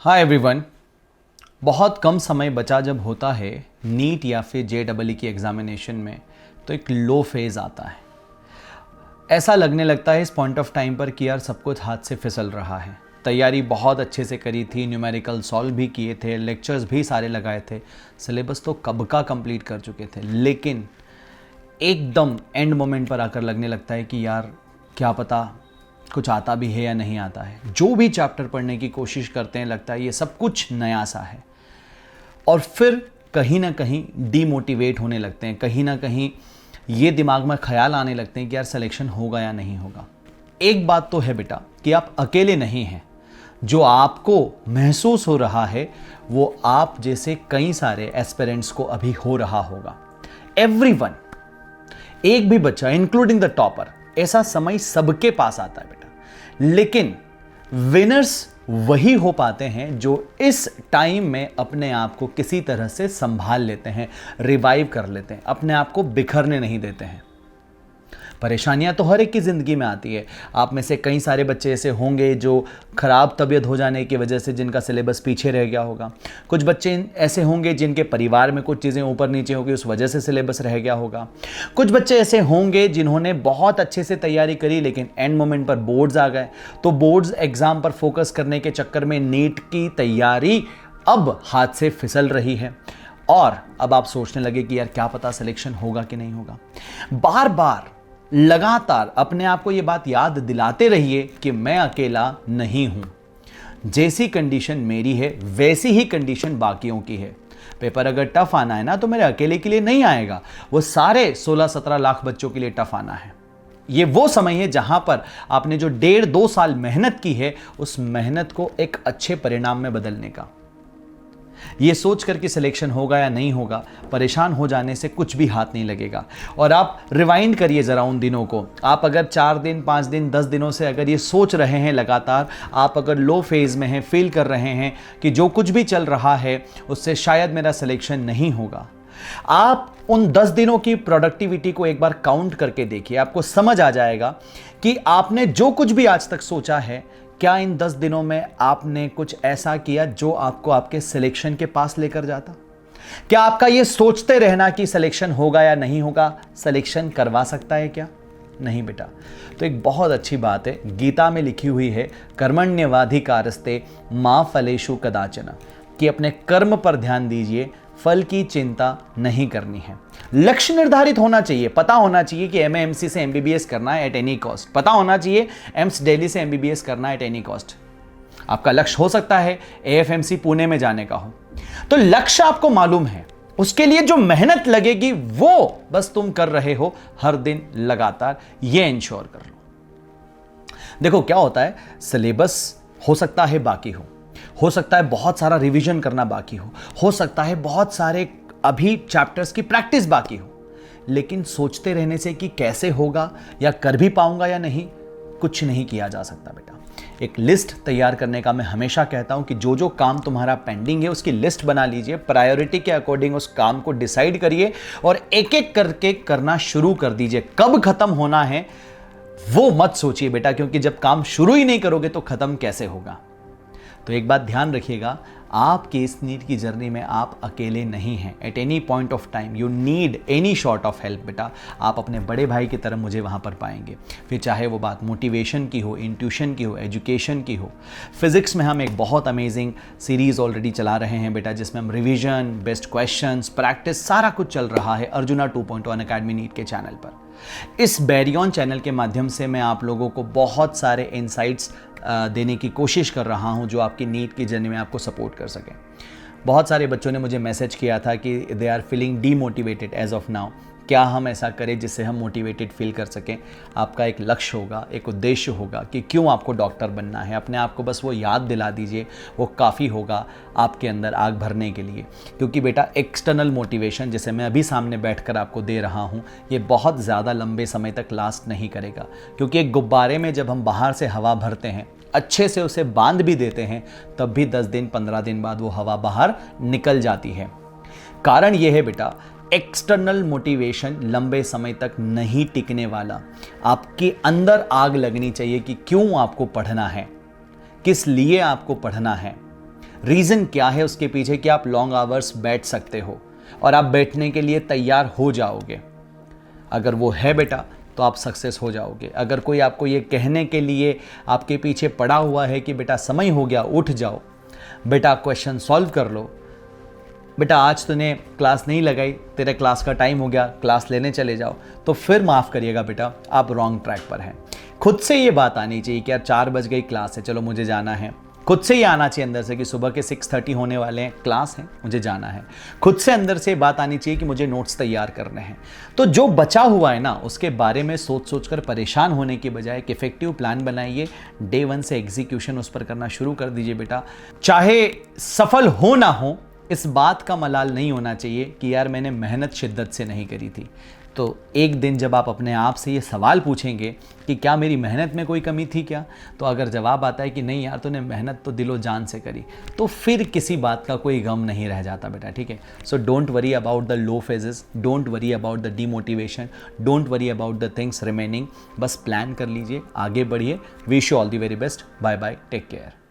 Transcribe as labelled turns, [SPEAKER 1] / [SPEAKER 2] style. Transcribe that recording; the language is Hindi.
[SPEAKER 1] Hi everyone. बहुत कम समय बचा जब होता है नीट या फिर JEE की एग्जामिनेशन में, तो एक लो फेज़ आता है। ऐसा लगने लगता है इस पॉइंट ऑफ टाइम पर कि यार सब कुछ हाथ से फिसल रहा है। तैयारी बहुत अच्छे से करी थी, न्यूमेरिकल सॉल्व भी किए थे, लेक्चर्स भी सारे लगाए थे, सिलेबस तो कब का कंप्लीट कर चुके थे, लेकिन एकदम एंड मोमेंट पर आकर लगने लगता है कि यार क्या पता कुछ आता भी है या नहीं आता है। जो भी चैप्टर पढ़ने की कोशिश करते हैं लगता है ये सब कुछ नया सा है, और फिर कहीं ना कहीं डीमोटिवेट होने लगते हैं। कहीं ना कहीं ये दिमाग में ख्याल आने लगते हैं कि यार सिलेक्शन होगा या नहीं होगा। एक बात तो है बेटा कि आप अकेले नहीं हैं। जो आपको महसूस हो रहा है वो आप जैसे कई सारे एस्पिरेंट्स को अभी हो रहा होगा। एवरीवन, एक भी बच्चा इंक्लूडिंग द टॉपर, ऐसा समय सबके पास आता है बेटा, लेकिन विनर्स वही हो पाते हैं जो इस टाइम में अपने आप को किसी तरह से संभाल लेते हैं, रिवाइव कर लेते हैं, अपने आप को बिखरने नहीं देते हैं। परेशानियां तो हर एक की ज़िंदगी में आती है। आप में से कई सारे बच्चे ऐसे होंगे जो ख़राब तबीयत हो जाने की वजह से जिनका सिलेबस पीछे रह गया होगा। कुछ बच्चे ऐसे होंगे जिनके परिवार में कुछ चीज़ें ऊपर नीचे होगी, उस वजह से सिलेबस रह गया होगा। कुछ बच्चे ऐसे होंगे जिन्होंने बहुत अच्छे से तैयारी करी लेकिन एंड मोमेंट पर बोर्ड्स आ गए, तो बोर्ड्स एग्ज़ाम पर फोकस करने के चक्कर में नीट की तैयारी अब हाथ से फिसल रही है, और अब आप सोचने लगे कि यार क्या पता सिलेक्शन होगा कि नहीं होगा। बार बार लगातार अपने आप को यह बात याद दिलाते रहिए कि मैं अकेला नहीं हूं। जैसी कंडीशन मेरी है वैसी ही कंडीशन बाकियों की है। पेपर अगर टफ आना है ना तो मेरे अकेले के लिए नहीं आएगा, वो सारे 16-17 लाख बच्चों के लिए टफ आना है। ये वो समय है जहां पर आपने जो 1.5-2 साल मेहनत की है उस मेहनत को एक अच्छे परिणाम में बदलने का। ये सोच कर कि सिलेक्शन होगा या नहीं होगा परेशान हो जाने से कुछ भी हाथ नहीं लगेगा। और आप रिवाइंड करिए ज़रा उन दिनों को। आप अगर 4 दिन 5 दिन 10 दिनों से अगर ये सोच रहे हैं लगातार, आप अगर लो फेज़ में हैं, फील कर रहे हैं कि जो कुछ भी चल रहा है उससे शायद मेरा सिलेक्शन नहीं होगा, आप उन 10 दिनों की प्रोडक्टिविटी को एक बार काउंट करके देखिए। आपको समझ आ जाएगा कि आपने जो कुछ भी आज तक सोचा है, क्या इन 10 दिनों में आपने कुछ ऐसा किया जो आपको आपके सिलेक्शन के पास लेकर जाता? क्या आपका यह सोचते रहना कि सिलेक्शन होगा या नहीं होगा सिलेक्शन करवा सकता है क्या? नहीं बेटा। तो एक बहुत अच्छी बात है, गीता में लिखी हुई है, कर्मण्यवाधिकारस्ते मा फलेषु कदाचन, कि अपने कर्म पर ध्यान दीजिए, फल की चिंता नहीं करनी है। लक्ष्य निर्धारित होना चाहिए, पता होना चाहिए कि MAMC से MBBS करना है एट एनी कॉस्ट, पता होना चाहिए एम्स दिल्ली से MBBS करना है एट एनी कॉस्ट। आपका लक्ष्य हो सकता है AFMC पुणे में जाने का हो, तो लक्ष्य आपको मालूम है, उसके लिए जो मेहनत लगेगी वो बस तुम कर रहे हो हर दिन लगातार, ये इंश्योर कर लो। देखो क्या होता है, सिलेबस हो सकता है बाकी हो सकता है बहुत सारा रिवीजन करना बाकी हो सकता है बहुत सारे अभी चैप्टर्स की प्रैक्टिस बाकी हो, लेकिन सोचते रहने से कि कैसे होगा या कर भी पाऊंगा या नहीं, कुछ नहीं किया जा सकता बेटा। एक लिस्ट तैयार करने का मैं हमेशा कहता हूं कि जो जो काम तुम्हारा पेंडिंग है उसकी लिस्ट बना लीजिए, प्रायोरिटी के अकॉर्डिंग उस काम को डिसाइड करिए और एक एक करके करना शुरू कर दीजिए। कब खत्म होना है वो मत सोचिए बेटा, क्योंकि जब काम शुरू ही नहीं करोगे तो खत्म कैसे होगा। तो एक बात ध्यान रखिएगा, आपकी इस नीट की जर्नी में आप अकेले नहीं हैं। At any point of time you need any short of help बेटा, आप अपने बड़े भाई की तरह मुझे वहाँ पर पाएंगे। फिर चाहे वो बात मोटिवेशन की हो, इंट्यूशन की हो, एजुकेशन की हो। फिजिक्स में हम एक बहुत अमेजिंग सीरीज़ ऑलरेडी चला रहे हैं बेटा, जिसमें हम रिविजन, बेस्ट क्वेश्चंस, प्रैक्टिस सारा कुछ चल रहा है अर्जुना 2.1 अकेडमी नीट के चैनल पर। इस बैरियन चैनल के माध्यम से मैं आप लोगों को बहुत सारे इनसाइट्स देने की कोशिश कर रहा हूं जो आपकी नीट की जर्नी में आपको सपोर्ट कर सकें। बहुत सारे बच्चों ने मुझे मैसेज किया था कि they are feeling demotivated as of now. क्या हम ऐसा करें जिससे हम मोटिवेटेड फील कर सकें? आपका एक लक्ष्य होगा, एक उद्देश्य होगा कि क्यों आपको डॉक्टर बनना है। अपने आप को बस वो याद दिला दीजिए, वो काफ़ी होगा आपके अंदर आग भरने के लिए। क्योंकि बेटा एक्सटर्नल मोटिवेशन जैसे मैं अभी सामने बैठकर आपको दे रहा हूँ, ये बहुत ज़्यादा लंबे समय तक लास्ट नहीं करेगा। क्योंकि एक गुब्बारे में जब हम बाहर से हवा भरते हैं, अच्छे से उसे बांध भी देते हैं, तब भी 10 दिन 15 दिन बाद वो हवा बाहर निकल जाती है। कारण ये है बेटा, एक्सटर्नल मोटिवेशन लंबे समय तक नहीं टिकने वाला। आपके अंदर आग लगनी चाहिए कि क्यों आपको पढ़ना है, किस लिए आपको पढ़ना है। रीज़न क्या है उसके पीछे कि आप लॉन्ग आवर्स बैठ सकते हो और आप बैठने के लिए तैयार हो जाओगे। अगर वो है बेटा तो आप सक्सेस हो जाओगे। अगर कोई आपको ये कहने के लिए आपके पीछे पड़ा हुआ है कि बेटा समय हो गया, उठ जाओ, बेटा क्वेश्चन सॉल्व कर लो, बेटा आज तूने क्लास नहीं लगाई, तेरे क्लास का टाइम हो गया, क्लास लेने चले जाओ, तो फिर माफ़ करिएगा बेटा, आप रॉन्ग ट्रैक पर हैं। खुद से ये बात आनी चाहिए कि यार 4 बज गई, क्लास है, चलो मुझे जाना है। खुद से ये आना चाहिए अंदर से कि सुबह के 6:30 होने वाले हैं, क्लास है, मुझे जाना है। खुद से अंदर से बात आनी चाहिए कि मुझे नोट्स तैयार करने हैं। तो जो बचा हुआ है ना, उसके बारे में सोच सोच कर परेशान होने की बजाय एक इफेक्टिव प्लान बनाइए। डे 1 से एग्जीक्यूशन उस पर करना शुरू कर दीजिए बेटा। चाहे सफल हो ना हो, इस बात का मलाल नहीं होना चाहिए कि यार मैंने मेहनत शिद्दत से नहीं करी थी। तो एक दिन जब आप अपने आप से ये सवाल पूछेंगे कि क्या मेरी मेहनत में कोई कमी थी क्या, तो अगर जवाब आता है कि नहीं यार तूने मेहनत तो दिलो जान से करी, तो फिर किसी बात का कोई गम नहीं रह जाता बेटा, ठीक है। So don't worry about the low phases, don't worry about the demotivation, don't worry about the things remaining. बस प्लान कर लीजिए, आगे बढ़िए। Wish you all the very best. Bye bye, take care.